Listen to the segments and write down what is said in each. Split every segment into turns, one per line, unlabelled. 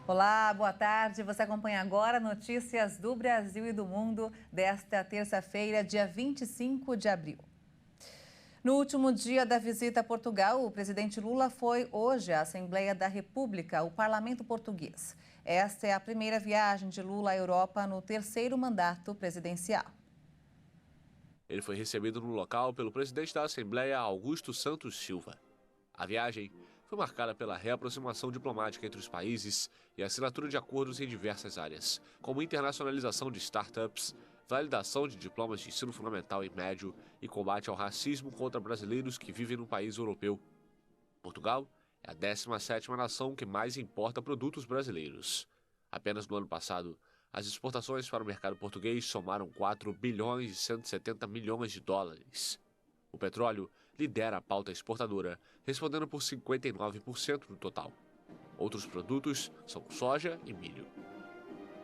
Olá, boa tarde. Você acompanha agora notícias do Brasil e do mundo desta terça-feira, dia 25 de abril. No último dia da visita a Portugal, o presidente Lula foi hoje à Assembleia da República, o parlamento português. Esta é a primeira viagem de Lula à Europa no terceiro mandato presidencial.
Ele foi recebido no local pelo presidente da Assembleia, Augusto Santos Silva. A viagem foi marcada pela reaproximação diplomática entre os países e a assinatura de acordos em diversas áreas, como internacionalização de startups, validação de diplomas de ensino fundamental e médio e combate ao racismo contra brasileiros que vivem no país europeu. Portugal é a 17ª nação que mais importa produtos brasileiros. Apenas no ano passado, as exportações para o mercado português somaram 4 bilhões e 170 milhões de dólares. O petróleo lidera a pauta exportadora, respondendo por 59% do total. Outros produtos são soja e milho.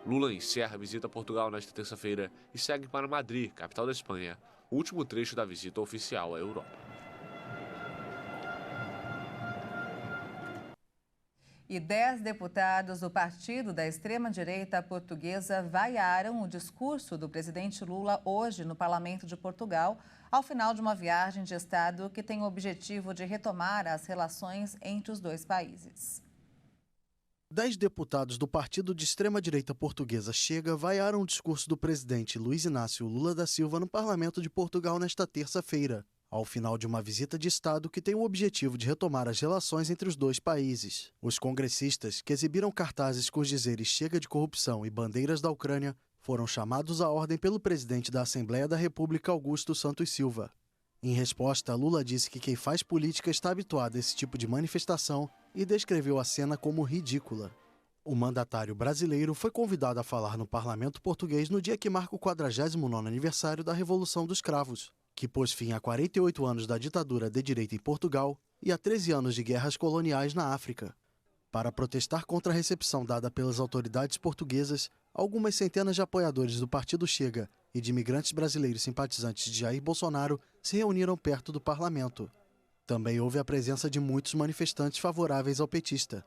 Lula encerra a visita a Portugal nesta terça-feira e segue para Madrid, capital da Espanha, o último trecho da visita oficial à Europa.
E 10 deputados do partido da extrema-direita portuguesa vaiaram o discurso do presidente Lula hoje no Parlamento de Portugal, ao final de uma viagem de Estado que tem o objetivo de retomar as relações entre os dois países.
10 deputados do partido de extrema-direita portuguesa Chega vaiaram o discurso do presidente Luiz Inácio Lula da Silva no Parlamento de Portugal nesta terça-feira, ao final de uma visita de Estado que tem o objetivo de retomar as relações entre os dois países. Os congressistas, que exibiram cartazes com os dizeres Chega de corrupção e bandeiras da Ucrânia, foram chamados à ordem pelo presidente da Assembleia da República, Augusto Santos Silva. Em resposta, Lula disse que quem faz política está habituado a esse tipo de manifestação e descreveu a cena como ridícula. O mandatário brasileiro foi convidado a falar no parlamento português no dia que marca o 49º aniversário da Revolução dos Cravos, que pôs fim a 48 anos da ditadura de direita em Portugal e a 13 anos de guerras coloniais na África. Para protestar contra a recepção dada pelas autoridades portuguesas, algumas centenas de apoiadores do partido Chega e de imigrantes brasileiros simpatizantes de Jair Bolsonaro se reuniram perto do parlamento. Também houve a presença de muitos manifestantes favoráveis ao petista.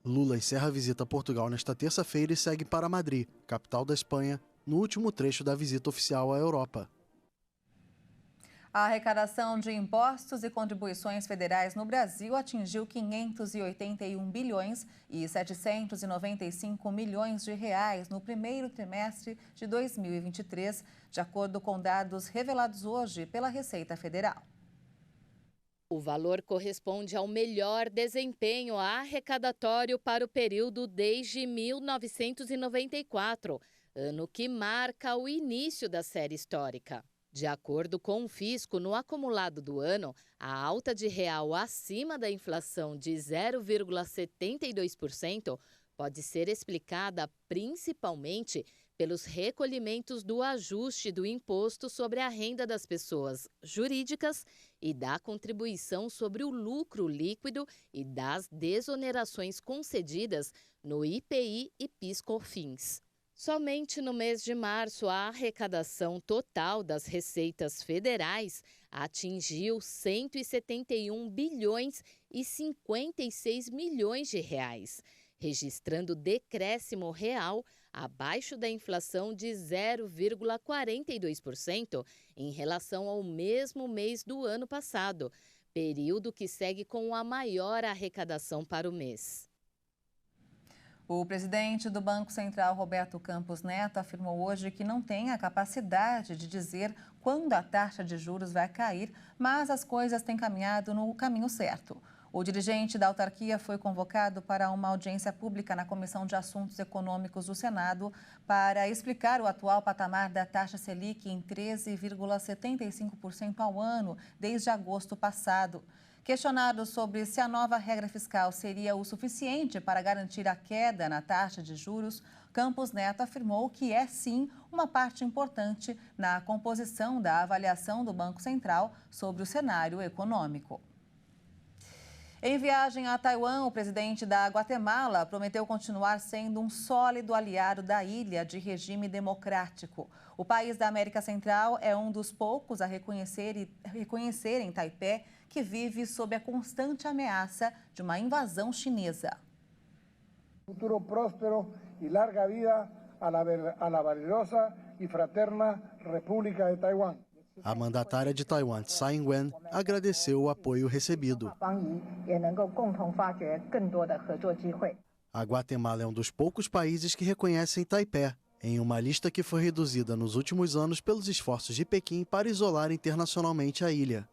Lula encerra a visita a Portugal nesta terça-feira e segue para Madrid, capital da Espanha, no último trecho da visita oficial à Europa.
A arrecadação de impostos e contribuições federais no Brasil atingiu 581 bilhões e 795 milhões de reais no primeiro trimestre de 2023, de acordo com dados revelados hoje pela Receita Federal.
O valor corresponde ao melhor desempenho arrecadatório para o período desde 1994, ano que marca o início da série histórica. De acordo com o fisco, no acumulado do ano, a alta de real acima da inflação de 0,72% pode ser explicada principalmente pelos recolhimentos do ajuste do imposto sobre a renda das pessoas jurídicas e da contribuição sobre o lucro líquido e das desonerações concedidas no IPI e PIS/COFINS. Somente no mês de março, a arrecadação total das receitas federais atingiu 171 bilhões e 56 milhões de reais, registrando decréscimo real abaixo da inflação de 0,42% em relação ao mesmo mês do ano passado, período que segue com a maior arrecadação para o mês.
O presidente do Banco Central, Roberto Campos Neto, afirmou hoje que não tem a capacidade de dizer quando a taxa de juros vai cair, mas as coisas têm caminhado no caminho certo. O dirigente da autarquia foi convocado para uma audiência pública na Comissão de Assuntos Econômicos do Senado para explicar o atual patamar da taxa Selic em 13,75% ao ano desde agosto passado. Questionado sobre se a nova regra fiscal seria o suficiente para garantir a queda na taxa de juros, Campos Neto afirmou que é sim uma parte importante na composição da avaliação do Banco Central sobre o cenário econômico. Em viagem a Taiwan, o presidente da Guatemala prometeu continuar sendo um sólido aliado da ilha de regime democrático. O país da América Central é um dos poucos a reconhecerem Taipei, que vive sob a constante ameaça de uma invasão chinesa.
Futuro próspero e larga vida a la valerosa e fraterna República de Taiwan.
A mandatária de Taiwan, Tsai Ing-wen, agradeceu o apoio recebido. A Guatemala é um dos poucos países que reconhecem Taipei, em uma lista que foi reduzida nos últimos anos pelos esforços de Pequim para isolar internacionalmente a ilha.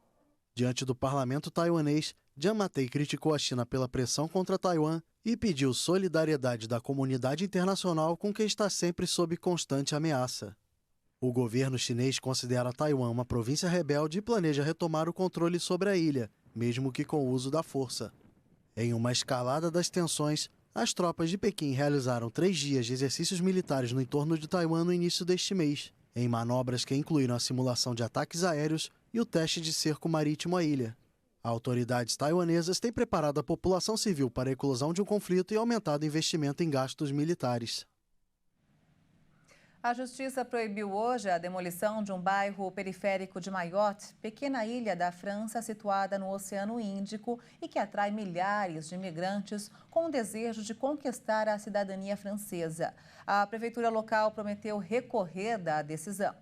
Diante do parlamento taiwanês, Jiang Matei criticou a China pela pressão contra Taiwan e pediu solidariedade da comunidade internacional com quem está sempre sob constante ameaça. O governo chinês considera Taiwan uma província rebelde e planeja retomar o controle sobre a ilha, mesmo que com o uso da força. Em uma escalada das tensões, as tropas de Pequim realizaram 3 dias de exercícios militares no entorno de Taiwan no início deste mês, em manobras que incluíram a simulação de ataques aéreos e o teste de cerco marítimo à ilha. Autoridades taiwanesas têm preparado a população civil para a eclosão de um conflito e aumentado o investimento em gastos militares.
A Justiça proibiu hoje a demolição de um bairro periférico de Mayotte, pequena ilha da França situada no Oceano Índico e que atrai milhares de imigrantes com o desejo de conquistar a cidadania francesa. A prefeitura local prometeu recorrer da decisão.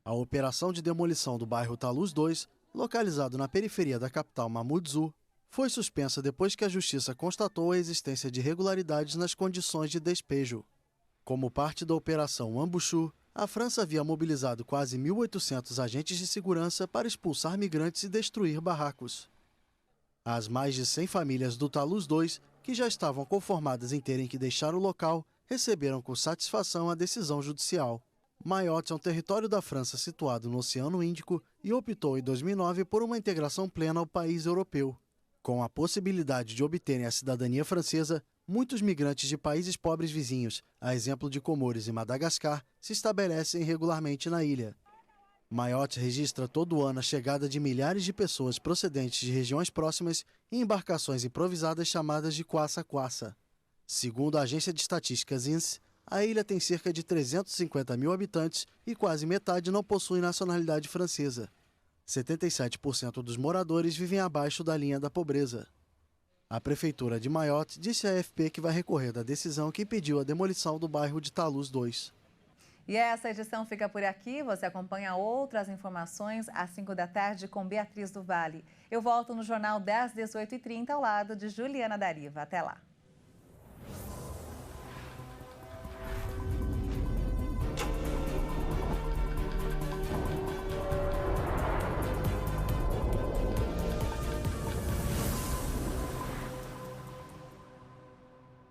A operação de demolição do bairro Talus 2, localizado na periferia da capital Mamoudzou, foi suspensa depois que a Justiça constatou a existência de irregularidades nas condições de despejo. Como parte da Operação Ambuchu, a França havia mobilizado quase 1.800 agentes de segurança para expulsar migrantes e destruir barracos. As mais de 100 famílias do Talus 2, que já estavam conformadas em terem que deixar o local, receberam com satisfação a decisão judicial. Mayotte é um território da França situado no Oceano Índico e optou em 2009 por uma integração plena ao país europeu. Com a possibilidade de obterem a cidadania francesa, muitos migrantes de países pobres vizinhos, a exemplo de Comores e Madagascar, se estabelecem regularmente na ilha. Mayotte registra todo ano a chegada de milhares de pessoas procedentes de regiões próximas em embarcações improvisadas chamadas de kwassa-kwassa. Segundo a agência de estatísticas INSS, a ilha tem cerca de 350 mil habitantes e quase metade não possui nacionalidade francesa. 77% dos moradores vivem abaixo da linha da pobreza. A prefeitura de Mayotte disse à AFP que vai recorrer da decisão que impediu a demolição do bairro de Talus 2.
E essa edição fica por aqui. Você acompanha outras informações às 5 da tarde com Beatriz do Vale. Eu volto no jornal das 18h30 ao lado de Juliana Dariva. Até lá.